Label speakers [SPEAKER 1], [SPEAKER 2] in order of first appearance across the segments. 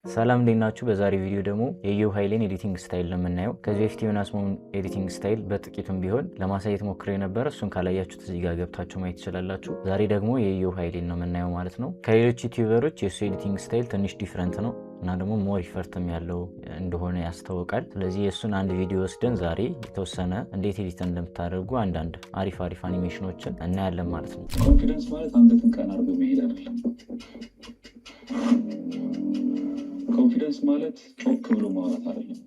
[SPEAKER 1] ሰላም እንዴት ናችሁ? በዛሬ ቪዲዮ ደግሞ የኢዮብ ኃይሌን ኤዲቲንግ ስታይል ነው የምናየው። ከዚህ በፊት ዮናስ ሞን ኤዲቲንግ ስታይል በጥቂቱም ቢሆን ለማሳየት ሞክሬ ነበር። እሱን ካላያችሁት እዚህ ጋር ገብታችሁ ማየት ትችላላችሁ። ዛሬ ደግሞ የኢዮብ ኃይሌን ነው የምናየው ማለት ነው። ከሌሎች ዩቲዩበሮች የእሱ ኤዲቲንግ ስታይል ትንሽ ዲፍረንት ነው እና ደግሞ ሞር ኢፈርትም ያለው እንደሆነ ያስታውቃል። ስለዚህ የእሱን አንድ ቪዲዮ ወስደን ዛሬ የተወሰነ እንዴት ኤዲት እንደምታደርጉ አንዳንድ አሪፍ አኒሜሽኖችን እናያለን ማለት ነው።
[SPEAKER 2] ኮንፊደንስ ማለት አንገትን ቀና አድርጎ መሄድ አይደለም። ኮንፊደንስ ማለት ጮክ ብሎ ማውራት አይደለም።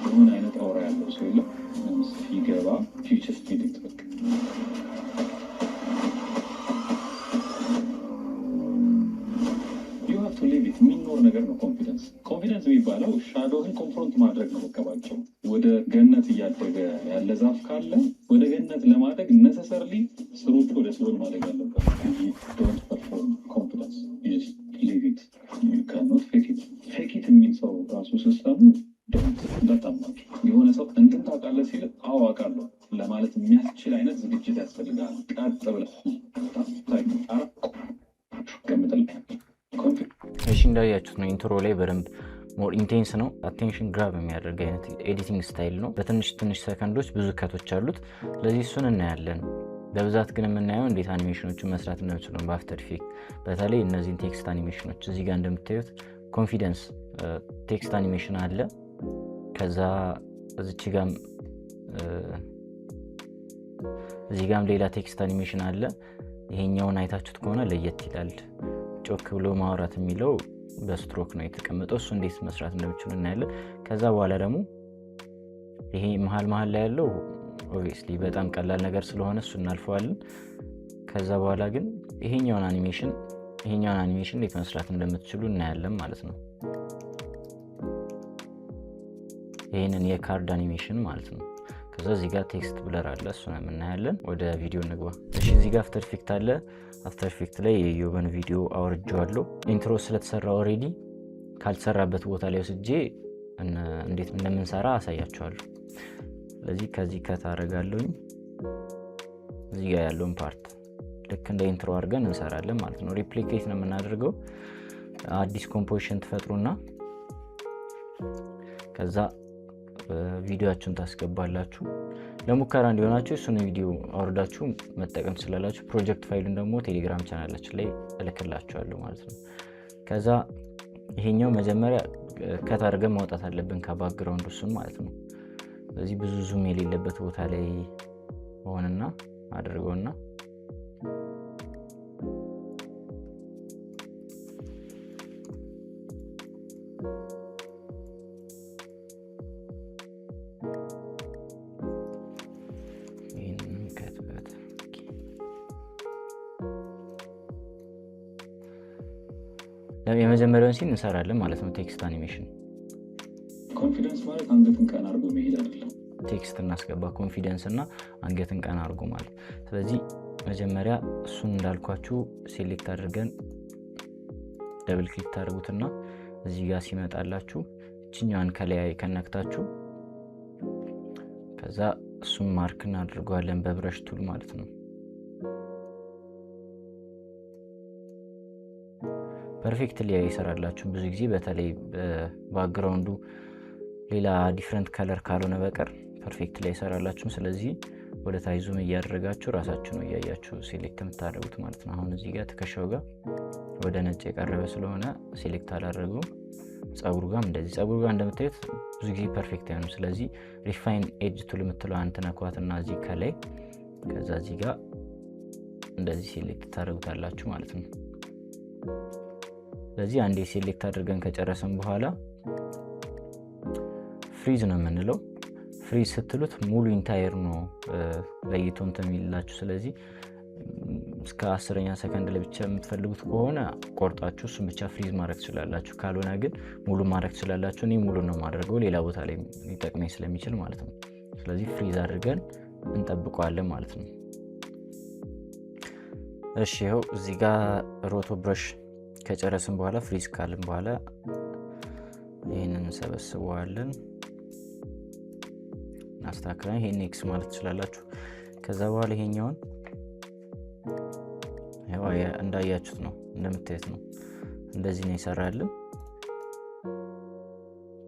[SPEAKER 2] የሆነ አይነት አውራ ያለው ሰው የለም ሲገባ ፊውቸር ፕሪዲክት በቃ ሊሚት የሚኖር ነገር ነው። ኮንፊደንስ የሚባለው ሻዶህን ኮንፍሮንት ማድረግ ነው። በቀባቸው ወደ ገነት እያደገ ያለ ዛፍ ካለ ወደ ገነት ለማደግ ነሰሰርሊ ስሮቹ ወደ ስሮን ማደግ አለበት። ዶንት ፐርፎርም ኮንፊደንስ ሊቭ ኢት ዩ ካኖት ፌክ ኢት የሚል ሰው ራሱ ሲስተሙ እንዳታማጭ የሆነ ሰው እንትን ታውቃለህ ሲል አዎ አውቃለሁ ለማለት የሚያስችል አይነት ዝግጅት ያስፈልጋል። ቀጥ ብለህ
[SPEAKER 1] እሺ እንዳያችሁት ነው ኢንትሮ ላይ በደንብ ሞር ኢንቴንስ ነው። አቴንሽን ግራብ የሚያደርግ አይነት ኤዲቲንግ ስታይል ነው። በትንሽ ሰከንዶች ብዙ ከቶች አሉት። ስለዚህ እሱን እናያለን። በብዛት ግን የምናየው እንዴት አኒሜሽኖችን መስራት እንደምችሉ በአፍተር ኢፌክት፣ በተለይ እነዚህን ቴክስት አኒሜሽኖች እዚህ ጋር እንደምታዩት ኮንፊደንስ ቴክስት አኒሜሽን አለ። ከዛ እዚህ ጋም ሌላ ቴክስት አኒሜሽን አለ። ይሄኛውን አይታችሁት ከሆነ ለየት ይላል። ጮክ ብሎ ማውራት የሚለው በስትሮክ ነው የተቀመጠው። እሱ እንዴት መስራት እንደምችሉ እናያለን። ከዛ በኋላ ደግሞ ይሄ መሀል ላይ ያለው ኦብቪየስሊ በጣም ቀላል ነገር ስለሆነ እሱ እናልፈዋለን። ከዛ በኋላ ግን ይሄኛውን አኒሜሽን እንዴት መስራት እንደምትችሉ እናያለን ማለት ነው። ይሄንን የካርድ አኒሜሽን ማለት ነው። ከዛ እዚህ ጋር ቴክስት ብለር አለ፣ እሱን እናያለን። ወደ ቪዲዮ እንግባ። እሺ እዚህ ጋር አፍተር ኢፌክት አለ። አፍተር ኢፌክት ላይ የኢዮብን ቪዲዮ አውርጄዋለሁ። ኢንትሮ ስለተሰራ ኦሬዲ ካልተሰራበት ቦታ ላይ ወስጄ እንዴት እንደምንሰራ አሳያችኋለሁ። ስለዚህ ከዚህ ከታረጋለሁኝ እዚህ ጋር ያለውን ፓርት ልክ እንደ ኢንትሮ አድርገን እንሰራለን ማለት ነው። ሪፕሊኬት ነው የምናደርገው። አዲስ ኮምፖዚሽን ትፈጥሩና ከዛ ቪዲዮአችሁን ታስገባላችሁ። ለሙከራ እንዲሆናችሁ እሱን ቪዲዮ አውርዳችሁ መጠቀም ትችላላችሁ። ፕሮጀክት ፋይሉን ደግሞ ቴሌግራም ቻናላችን ላይ እልክላችኋለሁ ማለት ነው። ከዛ ይሄኛው መጀመሪያ ከታርገን ማውጣት አለብን ከባክግራውንድ እሱን ማለት ነው። ስለዚህ ብዙ ዙም የሌለበት ቦታ ላይ ሆነና አድርገውና የመጀመሪያውን ሲን እንሰራለን ማለት ነው። ቴክስት አኒሜሽን
[SPEAKER 2] ኮንፊደንስ ማለት አንገትን ቀና አድርጎ መሄድ አይደለም።
[SPEAKER 1] ቴክስት እናስገባ ኮንፊደንስ እና አንገትን ቀና አድርጎ ማለት። ስለዚህ መጀመሪያ እሱን እንዳልኳችሁ ሴሌክት አድርገን ደብል ክሊክ ታደርጉትና እዚህ ጋር ሲመጣላችሁ እችኛዋን ከላይ ከነክታችሁ ከዛ እሱን ማርክ እናድርገዋለን በብረሽ ቱል ማለት ነው። ፐርፌክትሊ ይሰራላችሁ። ብዙ ጊዜ በተለይ ባክግራውንዱ ሌላ ዲፈረንት ከለር ካልሆነ በቀር ፐርፌክትሊ ይሰራላችሁ። ስለዚህ ወደ ታች ዙም እያደረጋችሁ ራሳችሁ ነው እያያችሁ ሴሌክት የምታደርጉት ማለት ነው። አሁን እዚህ ጋር ትከሻው ጋር ወደ ነጭ የቀረበ ስለሆነ ሴሌክት አላደረጉም። ጸጉሩ ጋር እንደምታዩት ብዙ ጊዜ ፐርፌክት አይሆንም። ስለዚህ ሪፋይን ኤጅ ቱል የምትለው አንተ ነኳትና እዚህ ከላይ ከዛ እዚህ ጋር እንደዚህ ሴሌክት ታደርጉታላችሁ ማለት ነው። ስለዚህ አንዴ ሴሌክት አድርገን ከጨረሰን በኋላ ፍሪዝ ነው የምንለው። ፍሪዝ ስትሉት ሙሉ ኢንታየር ነው ለይቶ እንትን የሚላችሁ። ስለዚህ እስከ 10ኛ ሰከንድ ላይ ብቻ የምትፈልጉት ከሆነ ቆርጣችሁ እሱን ብቻ ፍሪዝ ማድረግ ትችላላችሁ። ካልሆነ ግን ሙሉ ማድረግ ትችላላችሁ። እኔ ሙሉ ነው ማድረገው ሌላ ቦታ ላይ ሊጠቅመኝ ስለሚችል ማለት ነው። ስለዚህ ፍሪዝ አድርገን እንጠብቀዋለን ማለት ነው። እሺ ይኸው እዚህ ጋር ሮቶ ብረሽ ከጨረስን በኋላ ፍሪዝ ካልን በኋላ ይሄንን እንሰበስበዋለን። እናስተካክለን። ይሄን ኤክስ ማለት ትችላላችሁ። ከዛ በኋላ ይሄኛውን ያው እንዳያችሁት ነው እንደምታዩት ነው እንደዚህ ነው ይሰራልን።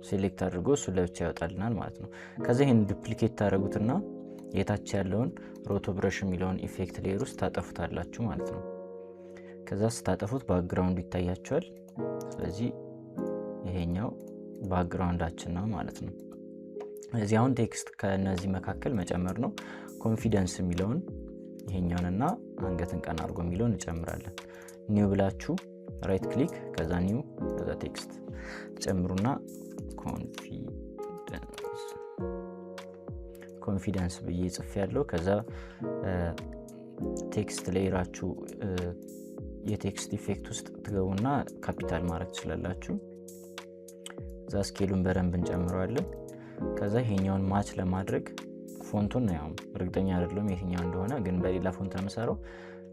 [SPEAKER 1] ሴሌክት አድርጎ እሱ ለብቻ ያወጣልናል ማለት ነው። ከዛ ይሄን ዱፕሊኬት ታደርጉትና የታች ያለውን ሮቶ ብረሽ የሚለውን ኢፌክት ሌየር ውስጥ ታጠፉታላችሁ ማለት ነው። ከዛ ስታጠፉት ባክግራውንዱ ይታያችኋል። ስለዚህ ይሄኛው ባክግራውንዳችን ነው ማለት ነው። እዚህ አሁን ቴክስት ከነዚህ መካከል መጨመር ነው። ኮንፊደንስ የሚለውን ይሄኛውንና አንገትን ቀና አድርጎ የሚለውን እንጨምራለን። ኒው ብላችሁ ራይት ክሊክ ከዛ ኒው ከዛ ቴክስት ጨምሩና ኮንፊደንስ ብዬ ጽፍ ያለው ከዛ ቴክስት ሌየራችሁ የቴክስት ኢፌክት ውስጥ ትገቡና ካፒታል ማድረግ ትችላላችሁ። ከዛ ስኬሉን በደንብ እንጨምረዋለን። ከዛ ይሄኛውን ማች ለማድረግ ፎንቱን ያው እርግጠኛ አይደለም የትኛው እንደሆነ ግን በሌላ ፎንት ነው የምሰራው።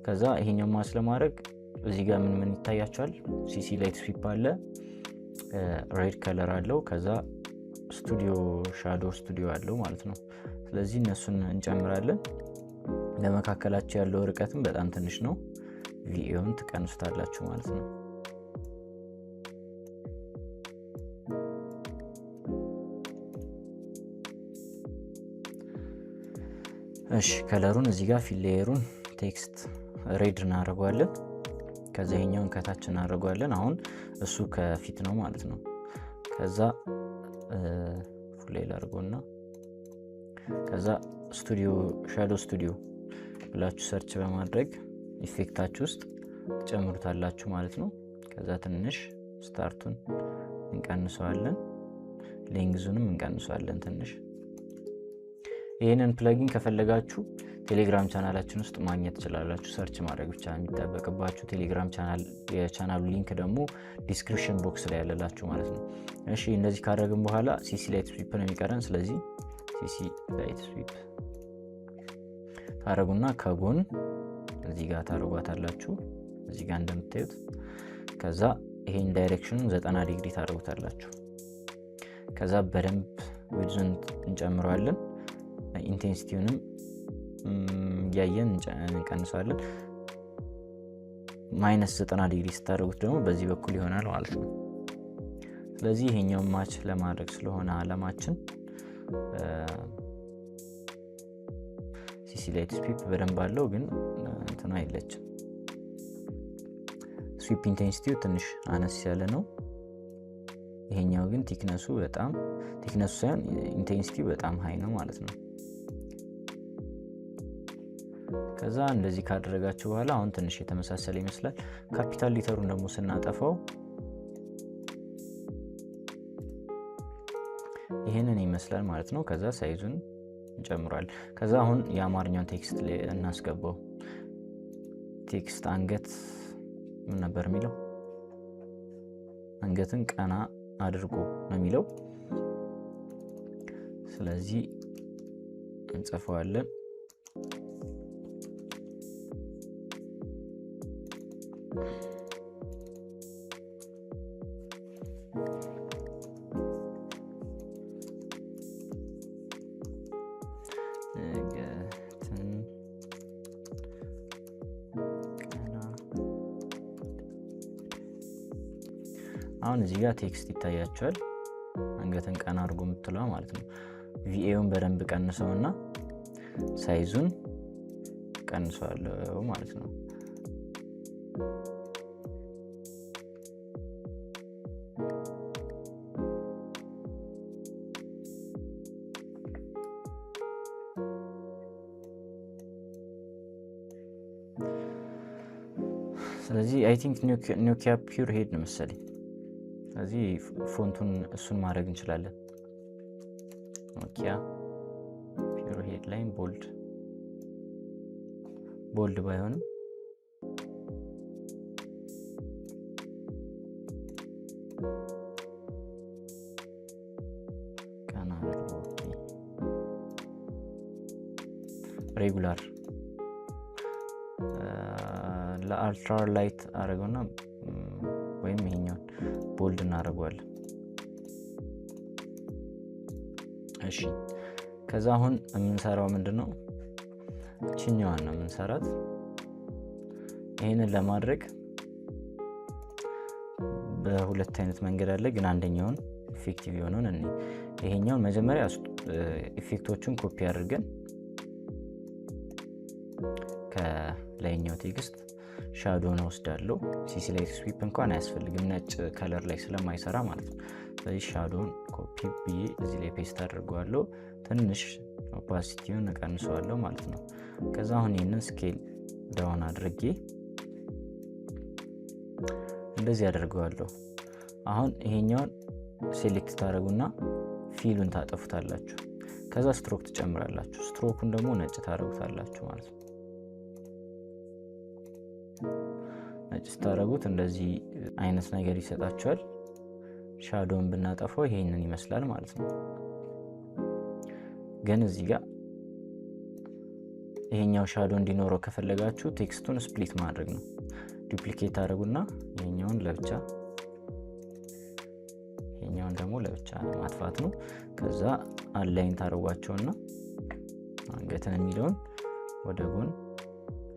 [SPEAKER 1] ከዛ ይሄኛውን ማች ለማድረግ እዚህ ጋር ምን ይታያችኋል? ሲሲ ላይት ስዊፕ አለ፣ ሬድ ከለር አለው፣ ከዛ ስቱዲዮ ሻዶ ስቱዲዮ አለው ማለት ነው። ስለዚህ እነሱን እንጨምራለን። ለመካከላቸው ያለው ርቀትም በጣም ትንሽ ነው። ቪዲዮውን ትቀንሱታላችሁ ማለት ነው። እሺ ከለሩን እዚህ ጋር ፊል ሌየሩን ቴክስት ሬድ እናደርገዋለን። ከዛ ይሄኛውን ከታች እናደርገዋለን። አሁን እሱ ከፊት ነው ማለት ነው። ከዛ ፉል ሌየር አድርጎና ከዛ ስቱዲዮ ሻዶ ስቱዲዮ ብላችሁ ሰርች በማድረግ ኢፌክታችሁ ውስጥ ጨምሩታላችሁ ማለት ነው። ከዛ ትንሽ ስታርቱን እንቀንሰዋለን፣ ሌንግዙንም እንቀንሰዋለን ትንሽ። ይሄንን ፕለጊን ከፈለጋችሁ ቴሌግራም ቻናላችን ውስጥ ማግኘት ትችላላችሁ። ሰርች ማድረግ ብቻ የሚጠበቅባችሁ። ቴሌግራም ቻናል የቻናሉ ሊንክ ደግሞ ዲስክሪፕሽን ቦክስ ላይ ያለላችሁ ማለት ነው። እሺ እንደዚህ ካደረግን በኋላ ሲሲ ላይት ስዊፕ ነው የሚቀረን። ስለዚህ ሲሲ ላይት ስዊፕ ታረጉና ከጎን እዚህ ጋር ታረጓታላችሁ እዚህ ጋር እንደምታዩት። ከዛ ይሄን ዳይሬክሽኑን 90 ዲግሪ ታረጉታላችሁ። ከዛ በደንብ ዊድዙን እንጨምረዋለን። ኢንቴንሲቲውንም ያየን እንቀንሳለን። -90 ዲግሪ ስታደርጉት ደግሞ በዚህ በኩል ይሆናል ማለት ነው። ስለዚህ ይሄኛው ማች ለማድረግ ስለሆነ አለማችን ሲሲ ላይት ስዊፕ በደንብ አለው ግን እንትና አይለችም። ስዊፕ ኢንቴንሲቲው ትንሽ አነስ ያለ ነው። ይሄኛው ግን ቲክነሱ ሳይሆን ኢንቴንሲቲው በጣም ሃይ ነው ማለት ነው። ከዛ እንደዚህ ካደረጋችሁ በኋላ አሁን ትንሽ የተመሳሰለ ይመስላል። ካፒታል ሊተሩን ደግሞ ስናጠፋው ይሄንን ይመስላል ማለት ነው። ከዛ ሳይዙን እንጨምራለን። ከዛ አሁን የአማርኛውን ቴክስት እናስገባው። ቴክስት አንገት ምን ነበር የሚለው? አንገትን ቀና አድርጎ ነው የሚለው። ስለዚህ እንጽፈዋለን። አሁን እዚህ ጋር ቴክስት ይታያችኋል። አንገትን ቀና አድርጎ የምትለው ማለት ነው። ቪኤውን በደንብ ቀንሰውና ሳይዙን ቀንሰዋለሁ ማለት ነው። ስለዚህ አይ ቲንክ ኖኪያ ፒውር ሄድ ነው መሰለኝ። ስለዚህ ፎንቱን እሱን ማድረግ እንችላለን። ኖኪያ ፒውር ሄድ ላይ ቦልድ ባይሆንም ሬጉላር ለአልትራ ላይት አረገውና ወይም ይሄኛውን ቦልድ እናደርገዋለን። እሺ ከዛ አሁን የምንሰራው ምንድነው? እቺኛዋን ነው የምንሰራት። ይሄንን ለማድረግ በሁለት አይነት መንገድ አለ፣ ግን አንደኛውን ኢፌክቲቭ የሆነውን እኔ ይሄኛውን መጀመሪያ ኢፌክቶቹን ኮፒ አድርገን ከላይኛው ቴክስት ሻዶውን ወስዳለሁ። ሲሲ ላይ ስዊፕ እንኳን አያስፈልግም ነጭ ከለር ላይ ስለማይሰራ ማለት ነው። ስለዚህ ሻዶውን ኮፒ ብዬ እዚህ ላይ ፔስት አድርገዋለሁ። ትንሽ ኦፓሲቲውን እቀንሰዋለሁ ማለት ነው። ከዛ አሁን ይሄንን ስኬል ዳውን አድርጌ እንደዚህ አደርገዋለሁ። አሁን ይሄኛውን ሴሌክት ታደርጉና ፊሉን ታጠፉታላችሁ። ከዛ ስትሮክ ትጨምራላችሁ። ስትሮኩን ደግሞ ነጭ ታደርጉታላችሁ ማለት ነው። ነጭ ስታደርጉት እንደዚህ አይነት ነገር ይሰጣችኋል። ሻዶውን ብናጠፋው ይሄንን ይመስላል ማለት ነው። ግን እዚህ ጋር ይሄኛው ሻዶ እንዲኖረው ከፈለጋችሁ ቴክስቱን ስፕሊት ማድረግ ነው። ዱፕሊኬት አድርጉና ይሄኛውን ለብቻ ይሄኛውን ደግሞ ለብቻ ማጥፋት ነው። ከዛ አላይን ታደርጓቸውና አንገትን የሚለውን ወደ ጎን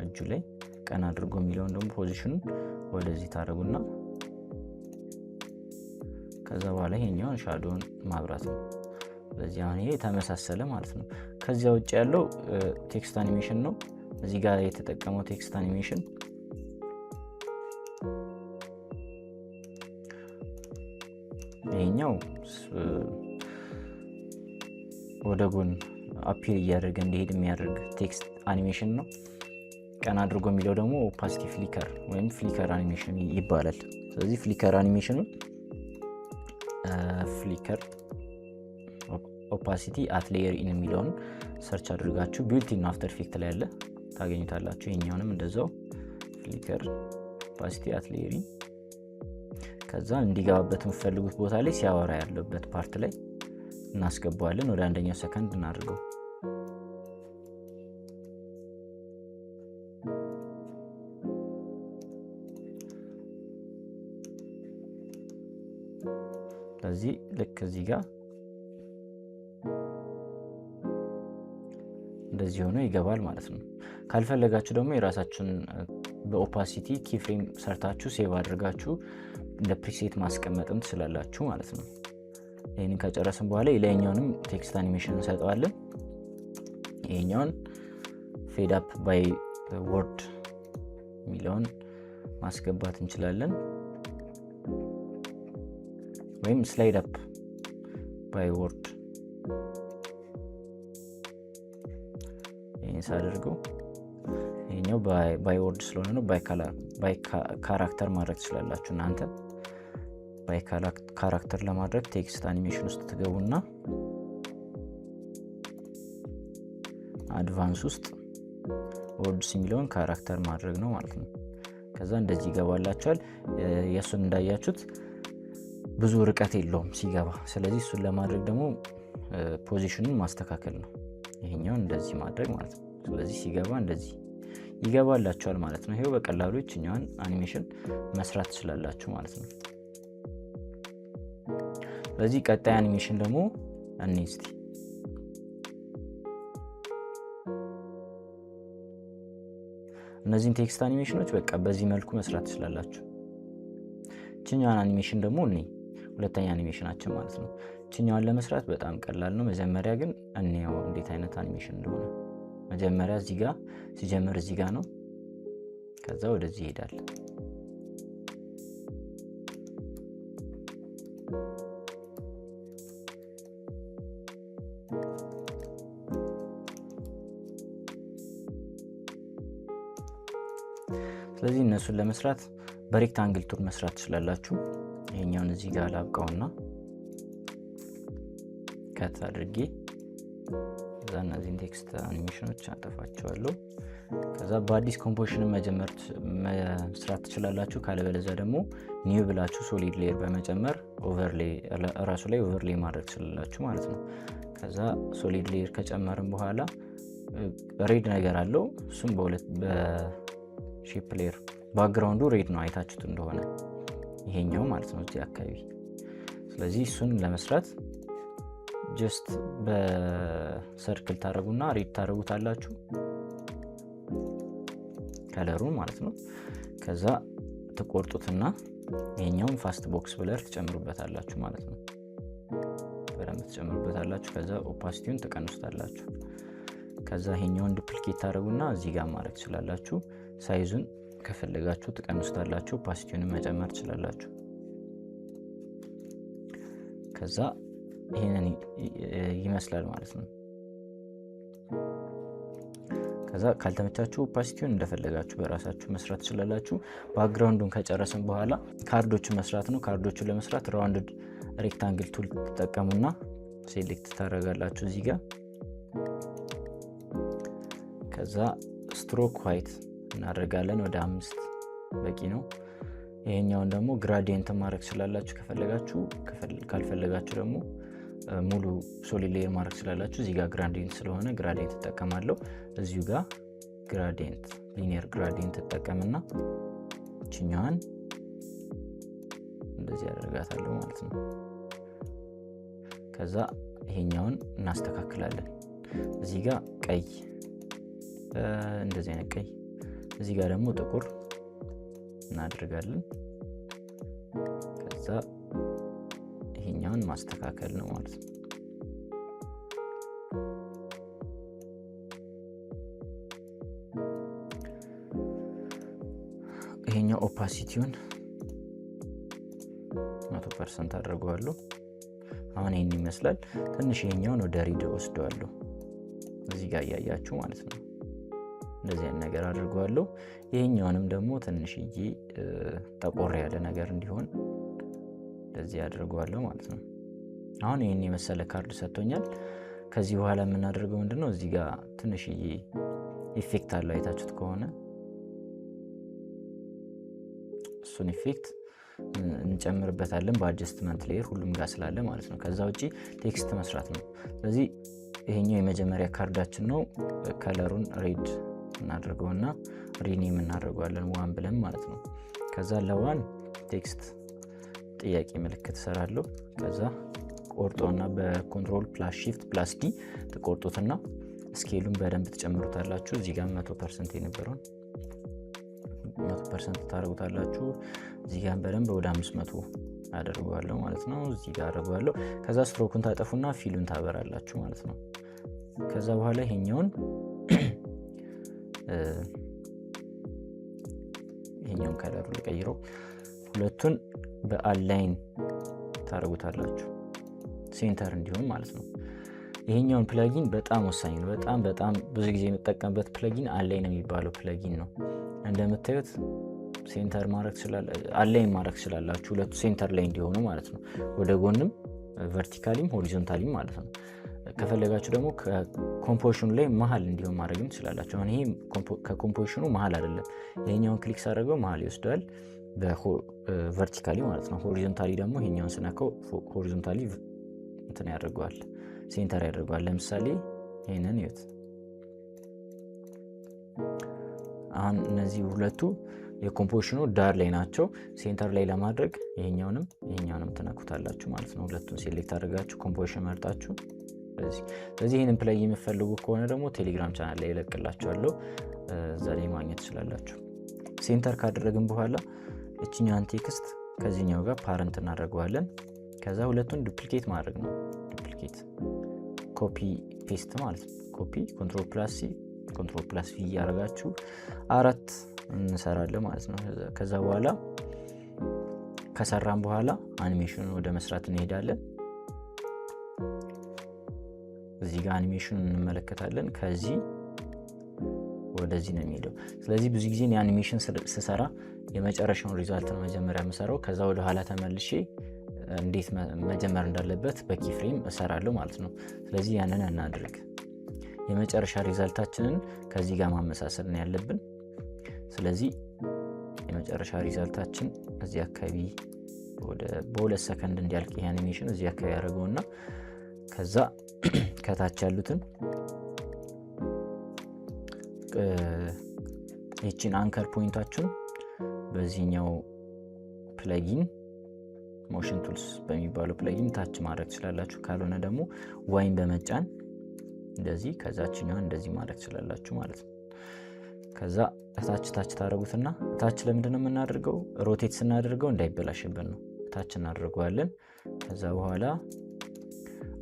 [SPEAKER 1] እጁ ላይ ቀና አድርጎ የሚለውን ደግሞ ፖዚሽኑን ወደዚህ ታደርጉና ከዛ በኋላ ይሄኛውን ሻዶውን ማብራት ነው። ስለዚህ አሁን ይሄ ተመሳሰለ ማለት ነው። ከዚያ ውጭ ያለው ቴክስት አኒሜሽን ነው። እዚህ ጋር የተጠቀመው ቴክስት አኒሜሽን ይሄኛው ወደ ጎን አፒል እያደረገ እንዲሄድ የሚያደርግ ቴክስት አኒሜሽን ነው። ቀና አድርጎ የሚለው ደግሞ ኦፓሲቲ ፍሊከር ወይም ፍሊከር አኒሜሽን ይባላል። ስለዚህ ፍሊከር አኒሜሽኑ ፍሊከር ኦፓሲቲ አት ሌየር ኢን የሚለውን ሰርች አድርጋችሁ ቢልት-ኢን አፍተር ኢፌክት ላይ ያለ ታገኙታላችሁ። ይሄኛውንም እንደዛው ፍሊከር ኦፓሲቲ አት ሌየር ኢን ከዛ እንዲገባበት የምትፈልጉት ቦታ ላይ ሲያወራ ያለበት ፓርት ላይ እናስገባዋለን። ወደ አንደኛው ሰከንድ እናድርገው። ስለዚህ ልክ እዚህ ጋር እንደዚህ ሆኖ ይገባል ማለት ነው። ካልፈለጋችሁ ደግሞ የራሳችሁን በኦፓሲቲ ኪፍሬም ሰርታችሁ ሴቭ አድርጋችሁ እንደ ፕሪሴት ማስቀመጥም ትችላላችሁ ማለት ነው። ይሄንን ከጨረስን በኋላ የላይኛውንም ቴክስት አኒሜሽን እንሰጠዋለን። ይሄኛውን ፌድ አፕ ባይ ወርድ የሚለውን ማስገባት እንችላለን፣ ወይም ስላይድ አፕ ባይ ወርድ ይሄን ሳደርገው ይሄኛው ባይ ወርድ ስለሆነ ነው። ባይ ካራክተር ማድረግ ትችላላችሁ እናንተ። ባይ ካራክተር ለማድረግ ቴክስት አኒሜሽን ውስጥ ትገቡና አድቫንስ ውስጥ ወርድስ የሚለውን ካራክተር ማድረግ ነው ማለት ነው። ከዛ እንደዚህ ይገባላችኋል። የሱን እንዳያችሁት ብዙ ርቀት የለውም ሲገባ። ስለዚህ እሱን ለማድረግ ደግሞ ፖዚሽኑን ማስተካከል ነው። ይሄኛውን እንደዚህ ማድረግ ማለት ነው። ስለዚህ ሲገባ እንደዚህ ይገባላችኋል ማለት ነው። ይሄው በቀላሉ እኛን አኒሜሽን መስራት ትችላላችሁ ማለት ነው። ስለዚህ ቀጣይ አኒሜሽን ደግሞ እንስቲ እነዚህን ቴክስት አኒሜሽኖች በቃ በዚህ መልኩ መስራት ትችላላችሁ። እኛን አኒሜሽን ደግሞ ሁለተኛ አኒሜሽናችን ማለት ነው። እኛን ለመስራት በጣም ቀላል ነው። መጀመሪያ ግን እንየው እንዴት አይነት አኒሜሽን እንደሆነ። መጀመሪያ እዚህ ጋር ሲጀምር እዚህ ጋር ነው። ከዛ ወደዚህ ይሄዳል። ስለዚህ እነሱን ለመስራት በሬክታንግል ቱል መስራት ትችላላችሁ። ይሄኛውን እዚህ ጋር ላብቃውና ከት አድርጌ ከዛ እነዚህን ቴክስት አኒሜሽኖች አጠፋቸዋለሁ። ከዛ በአዲስ ኮምፖዚሽን መስራት ትችላላችሁ። ካለበለዚያ ደግሞ ኒው ብላችሁ ሶሊድ ሌየር በመጨመር ኦቨርሌይ ራሱ ላይ ኦቨርሌይ ማድረግ ትችላላችሁ ማለት ነው። ከዛ ሶሊድ ሌየር ከጨመርን በኋላ ሬድ ነገር አለው። እሱም በሼፕ ሌየር ባክግራውንዱ ሬድ ነው፣ አይታችሁት እንደሆነ ይሄኛው ማለት ነው እዚህ አካባቢ። ስለዚህ እሱን ለመስራት ጀስት በሰርክል ታረጉና ሬድ ታረጉታላችሁ ከለሩን ማለት ነው። ከዛ ትቆርጡትና ይሄኛውን ፋስት ቦክስ ብለር ትጨምሩበታላችሁ ማለት ነው። በደንብ ትጨምሩበታላችሁ። ከዛ ኦፓሲቲውን ትቀንሱታላችሁ። ከዛ ይሄኛውን ዱፕሊኬት ታደርጉና እዚህ ጋር ማድረግ ትችላላችሁ። ሳይዙን ከፈለጋችሁ ትቀንሱታላችሁ። ኦፓሲቲውን መጨመር ትችላላችሁ። ከዛ ይሄንን ይመስላል ማለት ነው። ከዛ ካልተመቻችሁ ኦፓሲቲውን እንደፈለጋችሁ በራሳችሁ መስራት ትችላላችሁ። ባክግራውንዱን ከጨረስን በኋላ ካርዶቹን መስራት ነው። ካርዶቹን ለመስራት ራውንድድ ሬክታንግል ቱል ተጠቀሙና ሴሌክት ታደርጋላችሁ እዚህ ጋር። ከዛ ስትሮክ ዋይት እናደርጋለን ወደ 5 በቂ ነው። ይሄኛውን ደግሞ ግራዲየንት ማድረግ ትችላላችሁ ከፈለጋችሁ። ካልፈለጋችሁ ደግሞ ሙሉ ሶሊድ ሌየር ማድረግ ትችላላችሁ። እዚህ ጋር ግራዲየንት ስለሆነ ግራዲየንት ተጠቀማለሁ። እዚሁ ጋር ግራዲየንት ሊኒየር ግራዲየንት ተጠቀምና እችኛዋን እንደዚህ ያደርጋታለሁ ማለት ነው። ከዛ ይሄኛውን እናስተካክላለን። እዚህ ጋር ቀይ እንደዚህ አይነት ቀይ፣ እዚህ ጋር ደግሞ ጥቁር እናደርጋለን። ከዛ ይሄኛውን ማስተካከል ነው ማለት ነው። ይሄኛው ኦፓሲቲውን 100% አድርገዋለሁ። አሁን ይሄን ይመስላል። ትንሽ ይሄኛውን ወደ ሪድ ወስደዋለሁ እዚህ ጋር ያያችሁ ማለት ነው። እንደዚህ አይነት ነገር አድርገዋለሁ። ይሄኛውንም ደግሞ ትንሽዬ ጠቆር ያለ ነገር እንዲሆን እንደዚህ አድርገዋለሁ ማለት ነው። አሁን ይሄን የመሰለ ካርድ ሰጥቶኛል። ከዚህ በኋላ የምናደርገው ምንድነው እዚህ ጋር ትንሽዬ ኢፌክት አለው አይታችሁት ከሆነ እሱን ኢፌክት እንጨምርበታለን በአድጀስትመንት ሌየር ሁሉም ጋር ስላለ ማለት ነው። ከዛ ውጪ ቴክስት መስራት ነው። ስለዚህ ይሄኛው የመጀመሪያ ካርዳችን ነው። ከለሩን ሬድ እናደርገውና ሪኔም እናደርገዋለን ዋን ብለን ማለት ነው። ከዛ ለዋን ቴክስት ጥያቄ ምልክት ሰራለሁ። ከዛ ቆርጦና በኮንትሮል ፕላስ ሺፍት ፕላስ ዲ ተቆርጦትና ስኬሉን በደንብ ትጨምሩታላችሁ። እዚህ ጋር 100% የነበረውን 100% ታደርጉታላችሁ። እዚህ ጋር በደንብ ወደ 500 አደርገዋለሁ ማለት ነው። እዚህ ጋር አደርገዋለሁ። ከዛ ስትሮኩን ታጠፉና ፊሉን ታበራላችሁ ማለት ነው። ከዛ በኋላ ይሄኛውን ከለሩ ልቀይረው። ሁለቱን በአላይን ታደርጉታላችሁ ሴንተር እንዲሆን ማለት ነው። ይሄኛውን ፕለጊን በጣም ወሳኝ ነው። በጣም ብዙ ጊዜ የምጠቀምበት ፕለጊን አላይን የሚባለው ፕለጊን ነው። እንደምታዩት ሴንተር ማድረግ አላይን ማድረግ ትችላላችሁ። ሁለቱ ሴንተር ላይ እንዲሆኑ ማለት ነው። ወደ ጎንም ቨርቲካሊም ሆሪዞንታሊም ማለት ነው። ከፈለጋችሁ ደግሞ ከኮምፖዚሽኑ ላይ መሀል እንዲሆን ማድረግም ትችላላችሁ። አሁን ይሄ ከኮምፖዚሽኑ መሀል አይደለም። ይሄኛውን ክሊክ ሳደርገው መሀል ይወስደዋል በቨርቲካሊ ማለት ነው። ሆሪዞንታሊ ደግሞ ይሄኛውን ስነካው ሆሪዞንታሊ እንትን ያደርገዋል ሴንተር ያደርገዋል። ለምሳሌ ይሄንን ይዩት። አሁን እነዚህ ሁለቱ የኮምፖዚሽኑ ዳር ላይ ናቸው። ሴንተር ላይ ለማድረግ ይሄኛውንም ትነኩታላችሁ ማለት ነው። ሁለቱን ሴሌክት አድርጋችሁ ኮምፖዚሽን መርጣችሁ ስለዚህ ይህንን ፕላይ የምትፈልጉ ከሆነ ደግሞ ቴሌግራም ቻናል ላይ ይለቅላችኋለሁ፣ እዛ ላይ ማግኘት ትችላላችሁ። ሴንተር ካደረግን በኋላ እችኛዋን ቴክስት ከዚህኛው ጋር ፓረንት እናደርገዋለን። ከዛ ሁለቱን ዱፕሊኬት ማድረግ ነው። ዱፕሊኬት ኮፒ ፔስት ማለት ነው። ኮፒ ኮንትሮል ፕላስ ሲ ኮንትሮል ፕላስ ቪ እያደረጋችሁ 4 እንሰራለን ማለት ነው። ከዛ በኋላ ከሰራን በኋላ አኒሜሽኑን ወደ መስራት እንሄዳለን። እዚህ ጋር አኒሜሽኑን እንመለከታለን። ከዚህ ወደዚህ ነው የሚሄደው። ስለዚህ ብዙ ጊዜ የአኒሜሽን ስሰራ የመጨረሻውን ሪዛልት ነው መጀመሪያ የምሰራው። ከዛ ወደ ኋላ ተመልሼ እንዴት መጀመር እንዳለበት በኪ ፍሬም እሰራለሁ ማለት ነው። ስለዚህ ያንን እናድርግ። የመጨረሻ ሪዛልታችንን ከዚህ ጋር ማመሳሰል ነው ያለብን። ስለዚህ የመጨረሻ ሪዛልታችን እዚህ አካባቢ በ2 ሰከንድ እንዲያልቅ ይሄ አኒሜሽን እዚህ አካባቢ ያደርገውና ከዛ ከታች ያሉትን ይቺን አንከር ፖይንታችን በዚህኛው ፕለጊን ሞሽን ቱልስ በሚባለው ፕለጊን ታች ማድረግ ትችላላችሁ። ካልሆነ ደግሞ ዋይን በመጫን እንደዚህ ከዛችኛው እንደዚህ ማድረግ ትችላላችሁ ማለት ነው። ከዛ ታች ታረጉትና ታች ለምንድነው የምናደርገው? ሮቴት ስናደርገው እንዳይበላሽብን ነው። ታች እናደርገዋለን። ከዛ በኋላ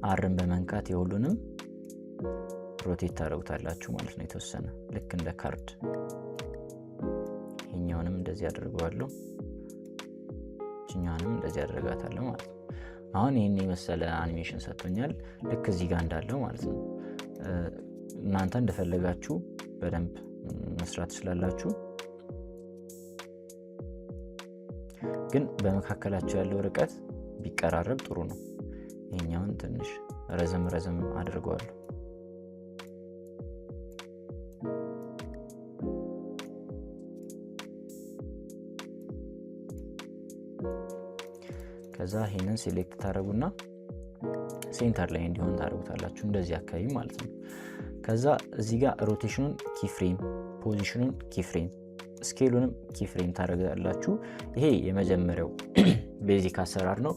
[SPEAKER 1] አርን በመንካት የሁሉንም ሮቴት ታረጉታላችሁ ማለት ነው። የተወሰነ ልክ እንደ ካርድ ይሄኛውንም እንደዚህ አድርገዋለሁ፣ እኛንም እንደዚህ አድርጋታለሁ ማለት ነው። አሁን ይሄን የመሰለ አኒሜሽን ሰጥቶኛል፣ ልክ እዚህ ጋር እንዳለው ማለት ነው። እናንተ እንደፈለጋችሁ በደንብ መስራት ትችላላችሁ፣ ግን በመካከላቸው ያለው ርቀት ቢቀራረብ ጥሩ ነው። ይሄኛውን ትንሽ ረዘም አድርገዋለሁ። ከዛ ይሄንን ሴሌክት ታረጉና ሴንተር ላይ እንዲሆን ታረጉታላችሁ፣ እንደዚህ አካባቢ ማለት ነው። ከዛ እዚህ ጋር ሮቴሽኑን ኪፍሬም፣ ፖዚሽኑን ኪፍሬም፣ ስኬሉንም ኪፍሬም ታረጋላችሁ። ይሄ የመጀመሪያው ቤዚክ አሰራር ነው፣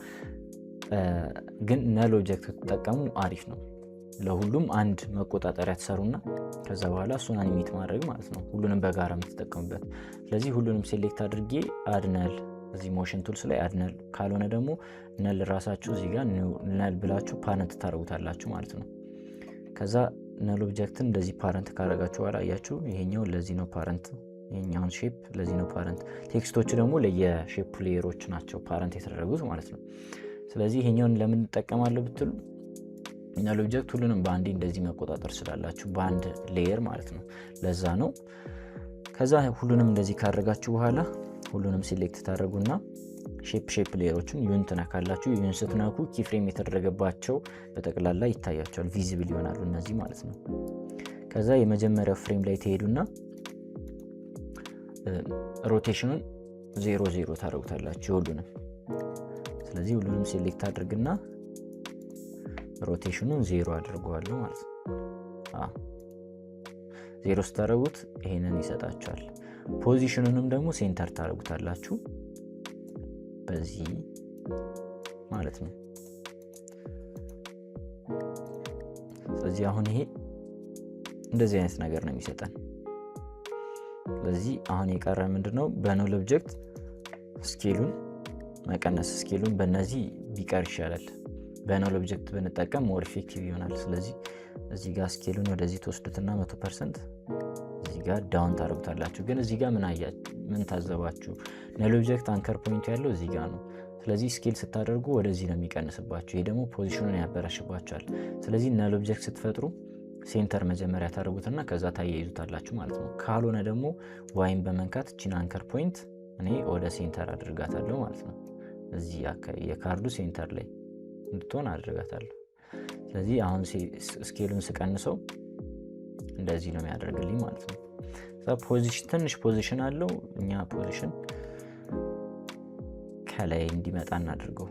[SPEAKER 1] ግን ነል ኦብጀክት ተጠቀሙ አሪፍ ነው። ለሁሉም አንድ መቆጣጠሪያ ተሰሩና ከዛ በኋላ እሱን አኒሜት ማድረግ ማለት ነው፣ ሁሉንም በጋራ የምትጠቀሙበት። ስለዚህ ሁሉንም ሴሌክት አድርጌ አድነል እዚህ ሞሽን ቱልስ ላይ አድነል፣ ካልሆነ ደግሞ ነል ራሳችሁ እዚህ ጋር ነል ብላችሁ ፓረንት ታረጉታላችሁ ማለት ነው። ከዛ ነል ኦብጀክትን እንደዚህ ፓረንት ካረጋችሁ በኋላ አያችሁ፣ ይሄኛው ለዚህ ነው ፓረንት፣ ይሄኛውን ሼፕ ለዚህ ነው ፓረንት። ቴክስቶቹ ደግሞ ለየሼፕ ሌየሮች ናቸው ፓረንት የተደረጉት ማለት ነው። ስለዚህ ይሄኛውን ለምን እንጠቀማለሁ ብትሉ ነል ኦብጀክት ሁሉንም በአንዴ እንደዚህ መቆጣጠር ስላላችሁ በአንድ ሌየር ማለት ነው፣ ለዛ ነው። ከዛ ሁሉንም እንደዚህ ካረጋችሁ በኋላ ሁሉንም ሴሌክት ታደርጉና ሼፕ ሌየሮችን ዩን ትነካላችሁ። ዩን ስትነኩ ኪፍሬም የተደረገባቸው በጠቅላላ ይታያቸዋል፣ ቪዚብል ይሆናሉ እነዚህ ማለት ነው። ከዛ የመጀመሪያው ፍሬም ላይ ትሄዱና ሮቴሽኑን 0 ታደርጉታላችሁ ሁሉንም። ስለዚህ ሁሉንም ሴሌክት አድርግና ሮቴሽኑን 0 አድርገዋለሁ ማለት ነው። 0 ስታደርጉት ይሄንን ይሰጣችኋል። ፖዚሽኑንም ደግሞ ሴንተር ታደርጉታላችሁ በዚህ ማለት ነው። ስለዚህ አሁን ይሄ እንደዚህ አይነት ነገር ነው የሚሰጠን። ስለዚህ አሁን የቀረ ምንድነው? በነል ኦብጀክት ስኬሉን መቀነስ፣ ስኬሉን በእነዚህ ቢቀር ይሻላል። በነል ኦብጀክት ብንጠቀም ሞር ኢፌክቲቭ ይሆናል። ስለዚህ እዚህ ጋር ስኬሉን ወደዚህ ተወስዱትና 100% እዚህ ጋር ዳውን ታደርጉታላችሁ። ግን እዚህ ጋር ምን ታዘባችሁ? ነል ኦብጀክት አንከር ፖይንት ያለው እዚህ ጋር ነው። ስለዚህ ስኬል ስታደርጉ ወደዚህ ነው የሚቀንስባችሁ። ይሄ ደግሞ ፖዚሽኑን ያበላሽባችኋል። ስለዚህ ነል ኦብጀክት ስትፈጥሩ ሴንተር መጀመሪያ ታደርጉትና ከዛ ታያይዙታላችሁ ማለት ነው። ካልሆነ ደግሞ ዋይን በመንካት እቺን አንከር ፖይንት እኔ ወደ ሴንተር አድርጋታለሁ ማለት ነው። እዚህ አካባቢ የካርዱ ሴንተር ላይ እንድትሆን አድርጋታለሁ። ስለዚህ አሁን ስኬሉን ስቀንሰው እንደዚህ ነው የሚያደርግልኝ ማለት ነው። ፖዚሽን ትንሽ ፖዚሽን አለው። እኛ ፖዚሽን ከላይ እንዲመጣ እናድርገው።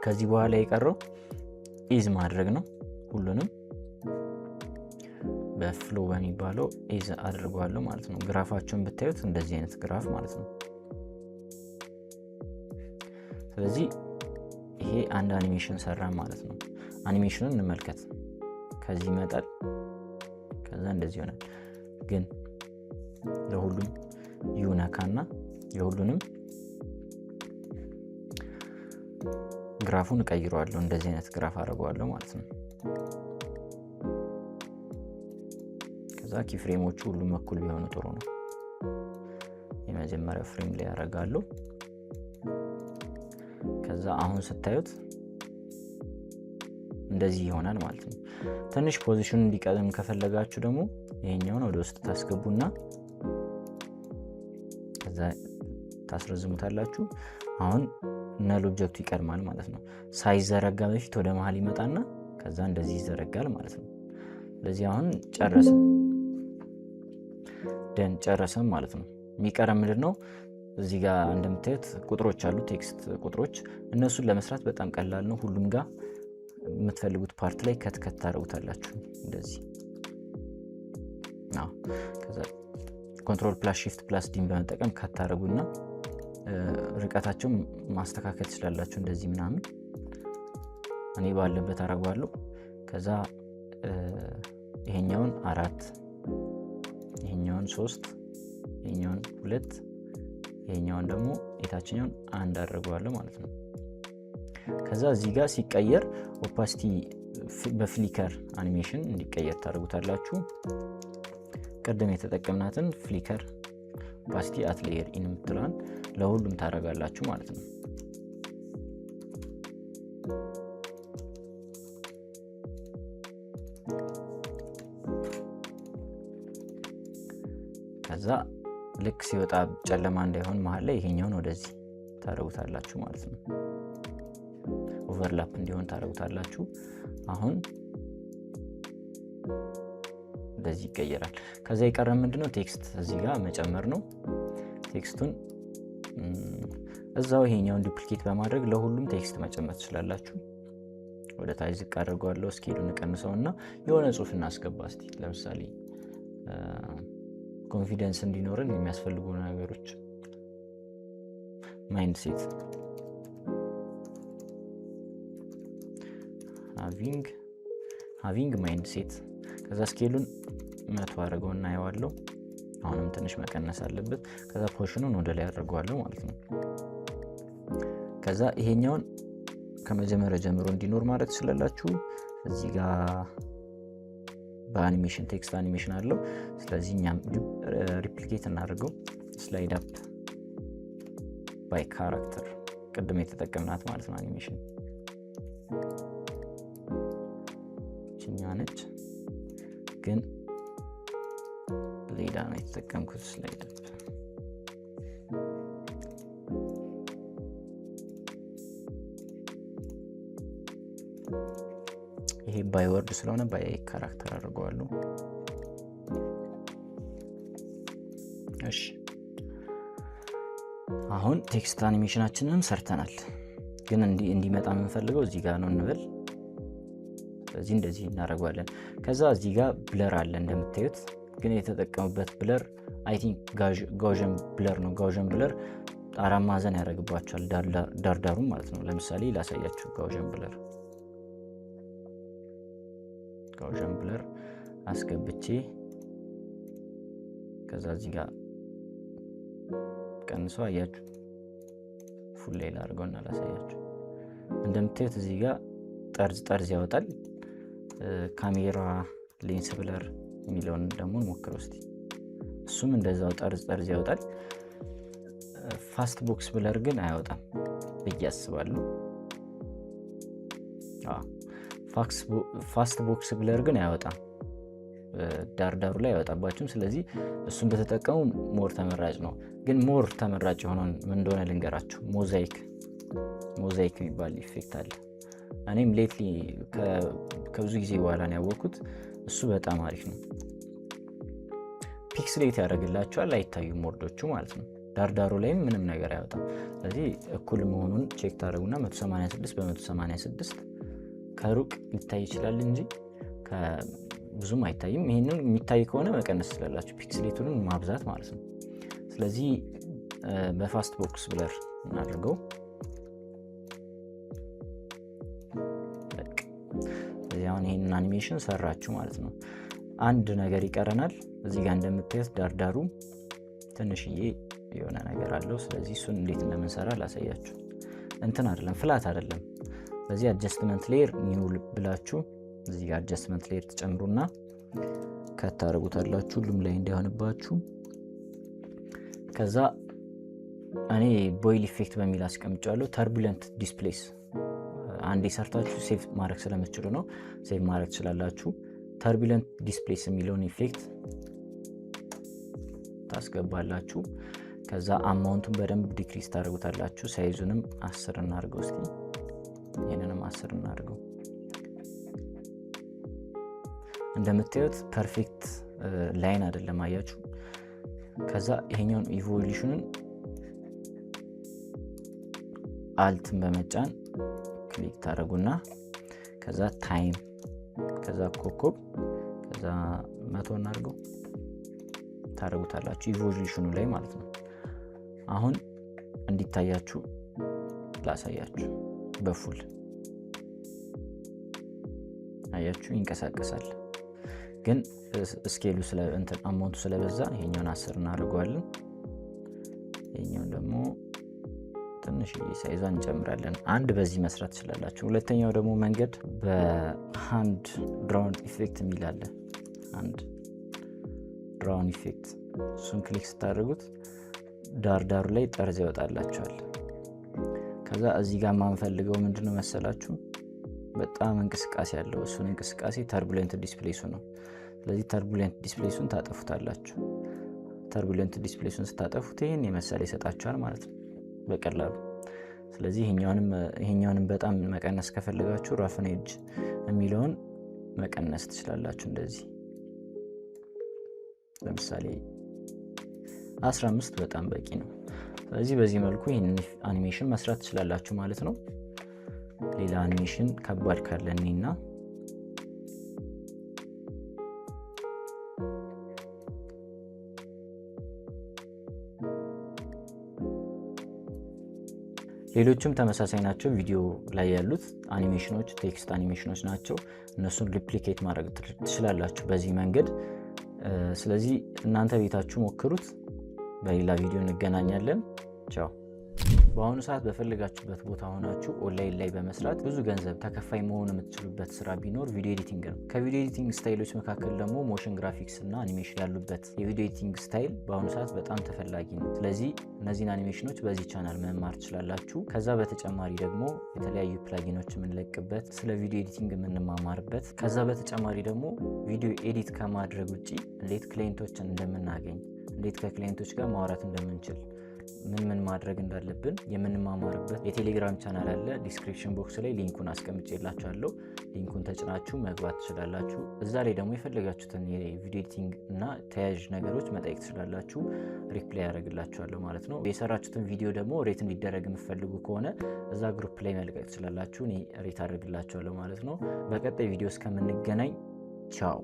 [SPEAKER 1] ከዚህ በኋላ የቀረው ኢዝ ማድረግ ነው። ሁሉንም በፍሎ በሚባለው ኢዝ አድርገዋለሁ ማለት ነው። ግራፋቸውን ብታዩት እንደዚህ አይነት ግራፍ ማለት ነው። ስለዚህ ይሄ አንድ አኒሜሽን ሰራ ማለት ነው። አኒሜሽኑን እንመልከት። ከዚህ ይመጣል፣ ከዛ እንደዚህ ይሆናል። ግን ለሁሉም ዩነካና የሁሉንም ግራፉን እቀይረዋለሁ። እንደዚህ አይነት ግራፍ አደርገዋለሁ ማለት ነው። ከዛ ኪፍሬሞቹ ሁሉም እኩል ቢሆኑ ጥሩ ነው። የመጀመሪያው ፍሬም ላይ ያደርጋለሁ። ከዛ አሁን ስታዩት እንደዚህ ይሆናል ማለት ነው። ትንሽ ፖዚሽኑን እንዲቀድም ከፈለጋችሁ ደግሞ ይሄኛውን ወደ ውስጥ ታስገቡና ከዛ ታስረዝሙታላችሁ። አሁን ነል ኦብጀክቱ ይቀድማል ማለት ነው። ሳይዘረጋ በፊት ወደ መሃል ይመጣና ከዛ እንደዚህ ይዘረጋል ማለት ነው። ስለዚህ አሁን ጨረሰን ማለት ነው። የሚቀረን ምንድነው? እዚህ ጋር እንደምታዩት ቁጥሮች አሉ፣ ቴክስት ቁጥሮች። እነሱን ለመስራት በጣም ቀላል ነው። ሁሉም ጋር የምትፈልጉት ፓርት ላይ ከትከት ታደርጉታላችሁ እንደዚህ። ከዛ ኮንትሮል ፕላስ ሺፍት ፕላስ ዲን በመጠቀም ካታረጉና ርቀታቸውን ማስተካከል ትችላላችሁ። እንደዚህ ምናምን እኔ ባለበት አረጋለሁ። ከዛ ይሄኛውን 4 ይሄኛውን 3 ይሄኛውን 2 ይሄኛውን ደግሞ የታችኛውን 1 አድርገዋለሁ ማለት ነው። ከዛ እዚህ ጋር ሲቀየር ኦፓሲቲ በፍሊከር አኒሜሽን እንዲቀየር ታደርጉታላችሁ። ቀደም የተጠቀምናትን ፍሊከር ኦፓሲቲ አት ሌየር ኢን የምትለዋን ለሁሉም ታደርጋላችሁ ማለት ነው። ከዛ ልክ ሲወጣ ጨለማ እንዳይሆን መሃል ላይ ይሄኛውን ወደዚህ ታደርጉታላችሁ ማለት ነው። ኦቨርላፕ እንዲሆን ታደርጉታላችሁ። አሁን እንደዚህ ይቀየራል። ከዛ የቀረ ምንድነው ቴክስት እዚህ ጋር መጨመር ነው። ቴክስቱን እዛው ይሄኛውን ዱፕሊኬት በማድረግ ለሁሉም ቴክስት መጨመር ትችላላችሁ። ወደ ታች ዝቅ አድርገዋለሁ። ስኬሉን ቀንሰውና የሆነ ጽሁፍ እናስገባ እስቲ። ለምሳሌ ኮንፊደንስ እንዲኖረን የሚያስፈልጉ ነገሮች ማይንድ ሴት ሃቪንግ ማይንድ ሴት። ከዛ ስኬሉን 100 አድርገውና ያዋለው አሁንም ትንሽ መቀነስ አለበት። ከዛ ፖርሽኑን ወደ ላይ አድርገዋለሁ ማለት ነው። ከዛ ይሄኛውን ከመጀመሪያ ጀምሮ እንዲኖር ማለት ትችላላችሁ። እዚህ ጋር በአኒሜሽን ቴክስት አኒሜሽን አለው። ስለዚህ እኛም ሪፕሊኬት እናደርገው ስላይድ አፕ ባይ ካራክተር ቅድም የተጠቀምናት ማለት ነው። አኒሜሽን ችኛ ነች ግን ሌላ ነው የተጠቀምኩት ስላይድ አፕ። ይሄ ባይ ወርድ ስለሆነ ባይ ካራክተር አድርገዋለሁ። እሺ አሁን ቴክስት አኒሜሽናችንን ሰርተናል። ግን እንዲመጣ የምንፈልገው እዚህ ጋር ነው እንበል። ስለዚህ እንደዚህ እናደርጋለን። ከዛ እዚህ ጋር ብለር አለ እንደምታዩት። ግን የተጠቀሙበት ብለር አይ ቲንክ ጋውዥን ብለር ነው። ጋውዥን ብለር አራት ማዕዘን ያደርግባቸዋል ዳርዳሩ ማለት ነው። ለምሳሌ ላሳያችሁ። ጋውዥን ብለር አስገብቼ ከዛ እዚህ ጋር ቀንሰው አያችሁ። ፉል ላይ ላድርገውና ላሳያችሁ። እንደምታዩት እዚህ ጋር ጠርዝ ያወጣል። ካሜራ ሌንስ ብለር የሚለውን ደግሞ እንሞክረው እስቲ። እሱም እንደዛው ጠርዝ ያወጣል። ፋስት ቦክስ ብለር ግን አያወጣም ብዬ አስባለሁ። ፋስት ቦክስ ብለር ግን አያወጣም፣ ዳርዳሩ ላይ አያወጣባችሁም። ስለዚህ እሱን በተጠቀሙ ሞር ተመራጭ ነው። ግን ሞር ተመራጭ የሆነውን ምን እንደሆነ ልንገራችሁ። ሞዛይክ የሚባል ኢፌክት አለ። እኔም ሌትሊ ከብዙ ጊዜ በኋላ ነው ያወቅኩት። እሱ በጣም አሪፍ ነው። ፒክስሌት ያደርግላችኋል፣ አይታዩም ወርዶቹ ማለት ነው። ዳርዳሩ ላይም ምንም ነገር አያወጣም። ስለዚህ እኩል መሆኑን ቼክ ታደርጉና 186 በ186 ከሩቅ ሊታይ ይችላል እንጂ ብዙም አይታይም። ይሄንን የሚታይ ከሆነ መቀነስ ትችላላችሁ፣ ፒክስሌቱን ማብዛት ማለት ነው። ስለዚህ በፋስት ቦክስ ብለር እናድርገው። አሁን ይሄንን አኒሜሽን ሰራችሁ ማለት ነው። አንድ ነገር ይቀረናል። እዚህ ጋር እንደምታዩት ዳርዳሩ ትንሽዬ የሆነ ነገር አለው። ስለዚህ እሱን እንዴት እንደምንሰራ ላሳያችሁ። እንትን አይደለም፣ ፍላት አይደለም። በዚህ አጀስትመንት ሌየር ኒው ብላችሁ እዚህ ጋር አጀስትመንት ሌየር ተጨምሩና ከታረጉታላችሁ ሁሉም ላይ እንዲሆንባችሁ። ከዛ እኔ ቦይል ኢፌክት በሚል አስቀምጫለሁ። ተርቡለንት ዲስፕሌስ አንዴ ሰርታችሁ ሴቭ ማድረግ ስለምትችሉ ነው። ሴቭ ማድረግ ትችላላችሁ። ተርቡለንት ዲስፕሌስ የሚለውን ኢፌክት ታስገባላችሁ። ከዛ አማውንቱን በደንብ ዲክሪስ ታደርጉታላችሁ። ሳይዙንም 10 እናድርገው እስቲ። ይሄንንም 10 እናድርገው። እንደምታዩት ፐርፌክት ላይን አይደለም፣ አያችሁ። ከዛ ይሄኛውን ኢቮሉሽኑን አልትን በመጫን ክሊክ ታደርጉና ከዛ ታይም፣ ከዛ ኮከብ፣ ከዛ 100 እናድርገው ታደርጉታላችሁ ኢቮሉሽኑ ላይ ማለት ነው። አሁን እንዲታያችሁ ላሳያችሁ። በፉል አያችሁ ይንቀሳቀሳል። ግን ስኬሉ አማውንቱ ስለበዛ ይሄኛውን 10 እናደርገዋለን። ይሄኛውን ደግሞ ትንሽ ሳይዟን እንጨምራለን። አንድ በዚህ መስራት ትችላላችሁ። ሁለተኛው ደግሞ መንገድ በሃንድ ድራውን ኢፌክት የሚል አለ። ሃንድ ድራውን ኢፌክት እሱን ክሊክ ስታደርጉት ዳርዳሩ ላይ ጠርዝ ያወጣላችኋል። ከዛ እዚህ ጋር ማንፈልገው ምንድነው መሰላችሁ? በጣም እንቅስቃሴ ያለው እሱን እንቅስቃሴ ተርቡለንት ዲስፕሌሱ ነው። ስለዚህ ተርቡለንት ዲስፕሌሱን ታጠፉታላችሁ። ተርቡለንት ዲስፕሌሱን ስታጠፉት ይሄን የመሰለ ይሰጣችኋል ማለት ነው በቀላሉ። ስለዚህ ይሄኛውንም በጣም መቀነስ ከፈለጋችሁ ራፍን ኤጅ የሚለውን መቀነስ ትችላላችሁ። እንደዚህ ለምሳሌ 15 በጣም በቂ ነው። ስለዚህ በዚህ መልኩ ይሄንን አኒሜሽን መስራት ትችላላችሁ ማለት ነው። ሌላ አኒሜሽን ከባድ ካለኝና ሌሎችም ተመሳሳይ ናቸው። ቪዲዮ ላይ ያሉት አኒሜሽኖች ቴክስት አኒሜሽኖች ናቸው። እነሱን ሪፕሊኬት ማድረግ ትችላላችሁ በዚህ መንገድ። ስለዚህ እናንተ ቤታችሁ ሞክሩት። በሌላ ቪዲዮ እንገናኛለን። ቻው። በአሁኑ ሰዓት በፈለጋችሁበት ቦታ ሆናችሁ ኦንላይን ላይ በመስራት ብዙ ገንዘብ ተከፋይ መሆን የምትችሉበት ስራ ቢኖር ቪዲዮ ኤዲቲንግ ነው። ከቪዲዮ ኤዲቲንግ ስታይሎች መካከል ደግሞ ሞሽን ግራፊክስ እና አኒሜሽን ያሉበት የቪዲዮ ኤዲቲንግ ስታይል በአሁኑ ሰዓት በጣም ተፈላጊ ነው። ስለዚህ እነዚህን አኒሜሽኖች በዚህ ቻናል መማር ትችላላችሁ። ከዛ በተጨማሪ ደግሞ የተለያዩ ፕላጊኖች የምንለቅበት፣ ስለ ቪዲዮ ኤዲቲንግ የምንማማርበት፣ ከዛ በተጨማሪ ደግሞ ቪዲዮ ኤዲት ከማድረግ ውጭ እንዴት ክላይንቶችን እንደምናገኝ፣ እንዴት ከክላይንቶች ጋር ማውራት እንደምንችል፣ ምን ማድረግ እንዳለብን የምንማማርበት የቴሌግራም ቻናል አለ። ዲስክሪፕሽን ቦክስ ላይ ሊንኩን አስቀምጬላችኋለሁ። ሊንኩን ተጭናችሁ መግባት ትችላላችሁ። እዛ ላይ ደግሞ የፈለጋችሁትን የቪዲዮ ኤዲቲንግ እና ተያያዥ ነገሮች መጠየቅ ትችላላችሁ። ሪፕላይ ያደርግላችኋለሁ ማለት ነው። የሰራችሁትን ቪዲዮ ደግሞ ሬት እንዲደረግ የምትፈልጉ ከሆነ እዛ ግሩፕ ላይ መልቀቅ ትችላላችሁ። እኔ ሬት አደርግላችኋለሁ ማለት ነው። በቀጣይ ቪዲዮ እስከምንገናኝ ቻው።